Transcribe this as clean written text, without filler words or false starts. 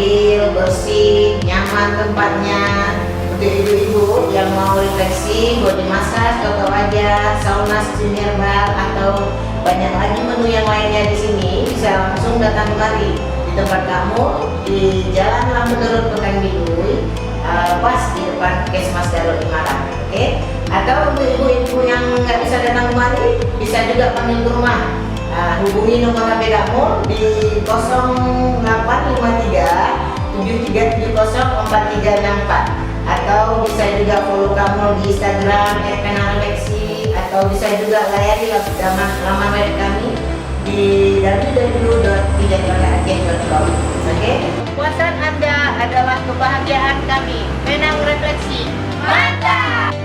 steril, bersih, nyaman tempatnya. Untuk ibu-ibu yang mau refleksi, body massage, toto wajah, sauna, steam herbal, atau banyak lagi menu yang lainnya di sini, bisa langsung datang kemari di tempat kamu di Jalan Lampu Turun Pekan Bilui, pas di depan Kesmas Darul Imarat. Oke? Atau ibu-ibu yang nggak bisa datang kemari, bisa juga panggil ke rumah. Hubungi nomor HP kamu di 0853 73704364, atau bisa juga follow kamu di Instagram @penarefleksi, atau bisa juga layari laman web kami di www.pijatmataaceh.com. Oke? Kepuasan Anda adalah kebahagiaan kami. Penang Refleksi. Mantap!